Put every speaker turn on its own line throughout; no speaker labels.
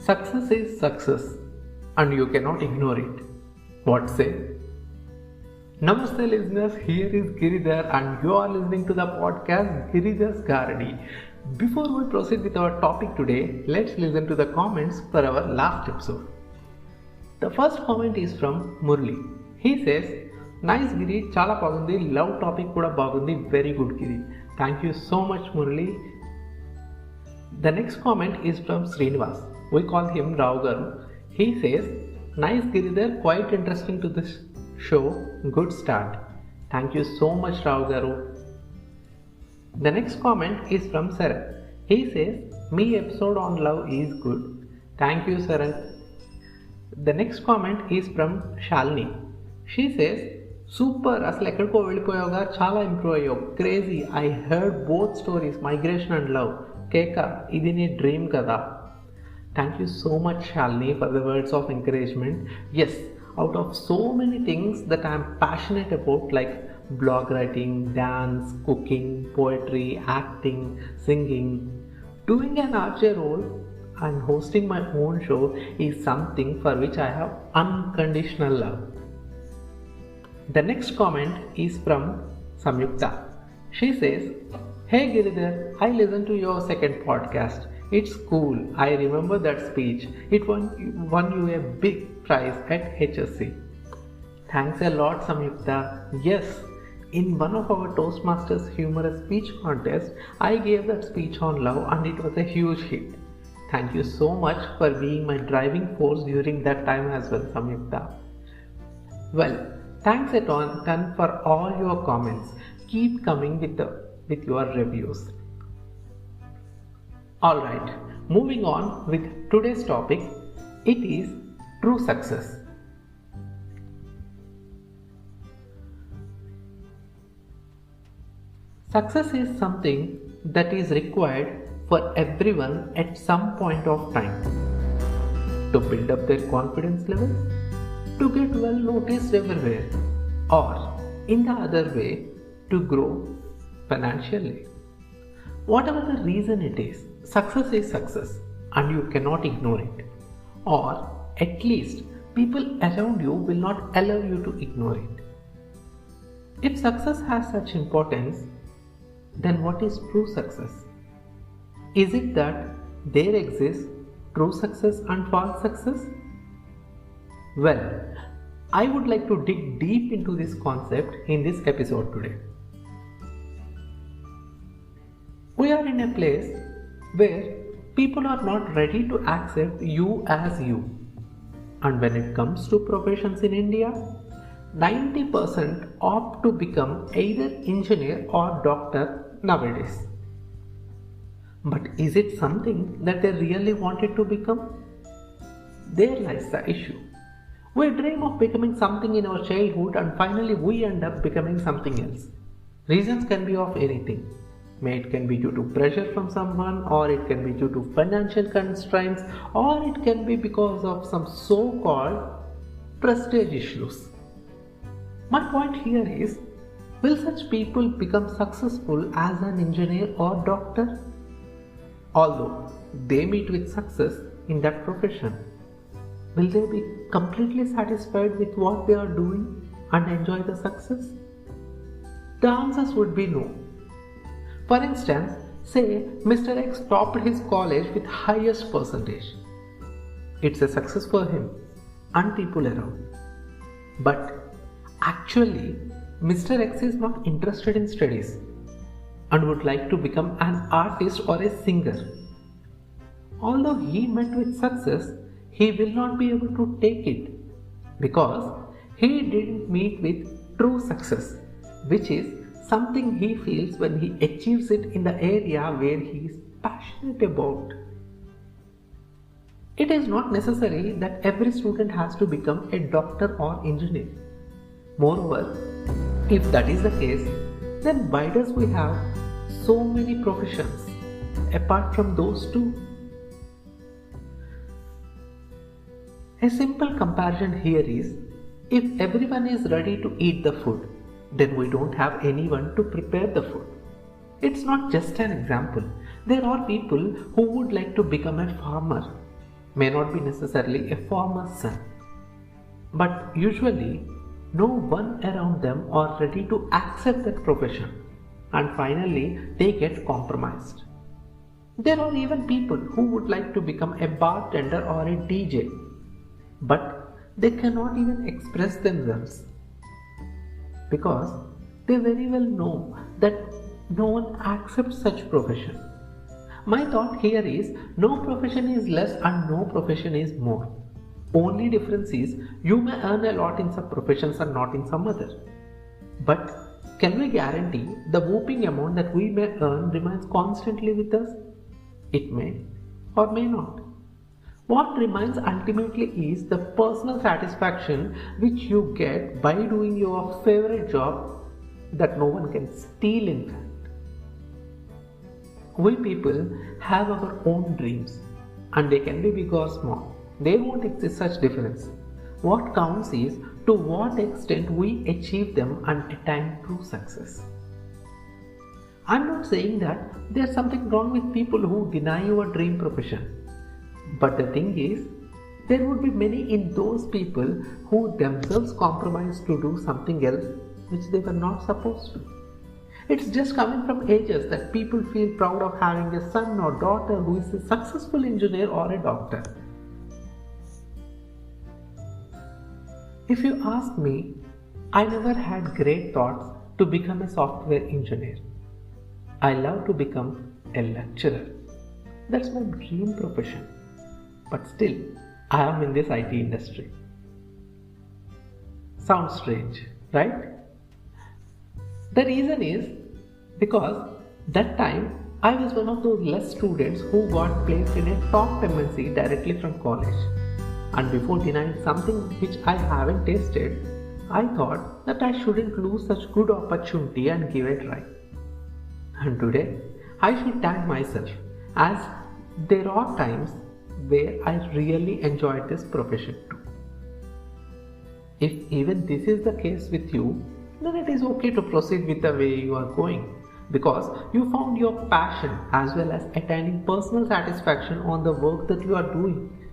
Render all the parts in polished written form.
Success is success and you cannot ignore it. What say? Namaste listeners, here is Giridhar and you are listening to the podcast Giridhar's Gardi. Before we proceed with our topic today, let's listen to the comments for our last episode. The first comment is from Murli. He says, Nice Giri, chala bagundi, love topic kuda bagundi, very good Giri. Thank you so much Murli. The next comment is from Srinivas. We call him Rao Garu. He says, Nice Giridhar, quite interesting to this show, good start. Thank you so much Rao Garu. The next comment is from Saran. He says, Me episode on love is good. Thank you Saran. The next comment is from Shalini. She says, Super, అసలు ఎక్కడికో వెళ్ళిపోయావుగా చాలా improve అయ్యావు crazy I heard both stories migration and love కేక ఇది నీ dream కదా thank you so much Shalini for the words of encouragement yes out of so many things that I'm passionate about like blog writing, dance, cooking, poetry, acting, singing, doing an RJ role and hosting my own show is something for which I have unconditional love. The next comment is from Samyukta. She says, Hey Giridhar, I listened to your second podcast. It's cool. I remember that speech. It won you a big prize at HSC. Thanks a lot Samyukta. Yes, in one of our Toastmasters humorous speech contest, I gave that speech on love and it was a huge hit. Thank you so much for being my driving force during that time as well, Samyukta. Well, thanks a ton for all your comments. Keep coming with your reviews. Alright, moving on with today's topic. It is true success. Success is something that is required for everyone at some point of time to build up their confidence levels, to get well noticed everywhere, or in the other way, to grow financially. Whatever the reason it is, success is success and you cannot ignore it. Or at least people around you will not allow you to ignore it. If success has such importance, then what is true success? Is it that there exists true success and false success? Well, I would like to dig deep into this concept in this episode today. We are in a place where people are not ready to accept you as you. And when it comes to professions in India, 90% opt to become either engineer or doctor nowadays. But is it something that they really wanted to become? There lies the issue. We dream of becoming something in our childhood and finally we end up becoming something else. Reasons can be of anything. It can be due to pressure from someone, or it can be due to financial constraints, or it can be because of some so-called prestige issues. My point here is, will such people become successful as an engineer or doctor? Although they meet with success in that profession, will they be completely satisfied with what they are doing and enjoy the success? The answers would be no. For instance, say Mr. X topped his college with highest percentage. It's a success for him and people around. But actually, Mr. X is not interested in studies and would like to become an artist or a singer. Although he met with success, he will not be able to take it because he didn't meet with true success, which is something he feels when he achieves it in the area where he is passionate about. It is not necessary that every student has to become a doctor or engineer. Moreover, if that is the case, then why does we have so many professions apart from those two? A simple comparison here is, if everyone is ready to eat the food, then we don't have anyone to prepare the food. It's not just an example. There are people who would like to become a farmer, may not be necessarily a farmer's son. But usually, no one around them are ready to accept that profession, and finally they get compromised. There are even people who would like to become a bartender or a DJ, but they cannot even express themselves because they very well know that no one accepts such profession. My thought here is no profession is less and no profession is more. Only difference is you may earn a lot in some professions and not in some other. But can we guarantee the whooping amount that we may earn remains constantly with us? It may or may not. What remains ultimately is the personal satisfaction which you get by doing your favorite job that no one can steal in fact. We people have our own dreams and they can be big or small. There won't exist such difference. What counts is to what extent we achieve them and attain true success. I'm not saying that there's something wrong with people who deny your dream profession. But the thing is, there would be many in those people who themselves compromise to do something else which they were not supposed to. It's just coming from ages that people feel proud of having a son or daughter who is a successful engineer or a doctor. If you ask me, I never had great thoughts to become a software engineer. I love to become a lecturer. That's my dream profession. But still, I am in this IT industry. Sounds strange, right? The reason is because that time I was one of those less students who got placed in a top MNC directly from college. And before denying something which I haven't tasted, I thought that I shouldn't lose such good opportunity and give it a try. And today, I should thank myself as there are times where I really enjoyed this profession too. If even this is the case with you, then it is okay to proceed with the way you are going because you found your passion as well as attaining personal satisfaction on the work that you are doing.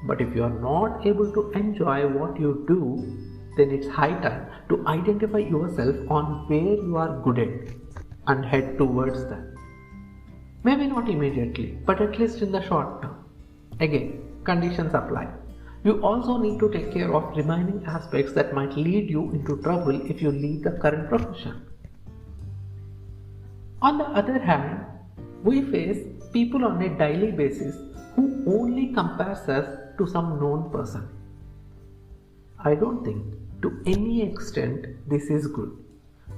But if you are not able to enjoy what you do, then it's high time to identify yourself on where you are good at and head towards that. Maybe not immediately, but at least in the short term. Again, conditions apply. You also need to take care of remaining aspects that might lead you into trouble if you leave the current profession. On the other hand, we face people on a daily basis who only compares us to some known person. I don't think to any extent this is good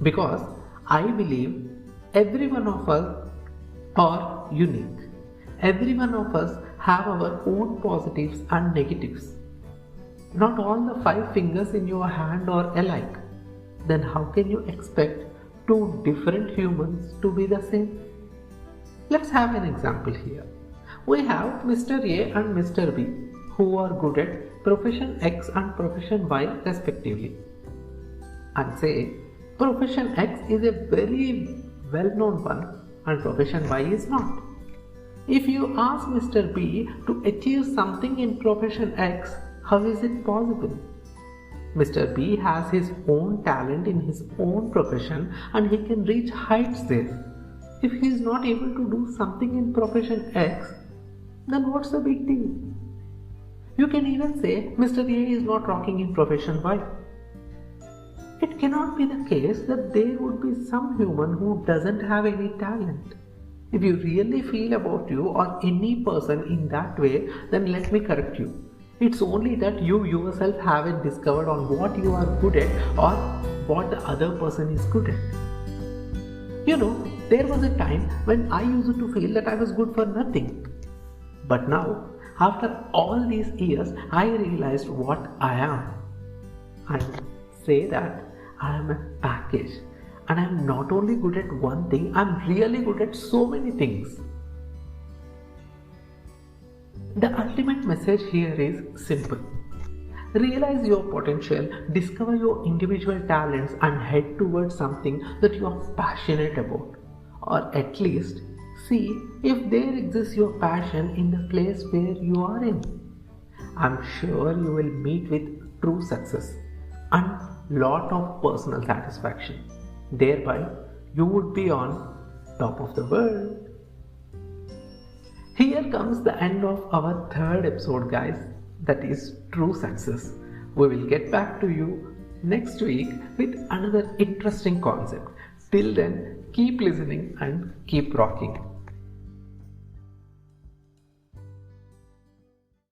because I believe every one of us are unique. Every one of us have our own positives and negatives. Not all the 5 fingers in your hand are alike. Then how can you expect 2 different humans to be the same? Let's have an example here. We have Mr. A and Mr. B who are good at profession X and profession Y respectively. And say profession X is a very well-known one and profession Y is not. If you ask Mr. B to achieve something in profession X, how is it possible? Mr. B has his own talent in his own profession and he can reach heights there. If he is not able to do something in profession X, then what's the big deal? You can even say Mr. A is not rocking in profession Y. It cannot be the case that there would be some human who doesn't have any talent. If you really feel about you or any person in that way, then let me correct you. It's only that you yourself haven't discovered on what you are good at or what the other person is good at. You know, there was a time when I used to feel that I was good for nothing. But now, after all these years, I realized what I am. I say that I am a package. And I'm not only good at one thing, I'm really good at so many things. The ultimate message here is simple. Realize your potential, discover your individual talents and head towards something that you are passionate about. Or at least see if there exists your passion in the place where you are in. I'm sure you will meet with true success and lot of personal satisfaction. Thereby, you would be on top of the world. Here comes the end of our third episode, guys. That is true success. We will get back to you next week with another interesting concept. Till then, keep listening and keep rocking.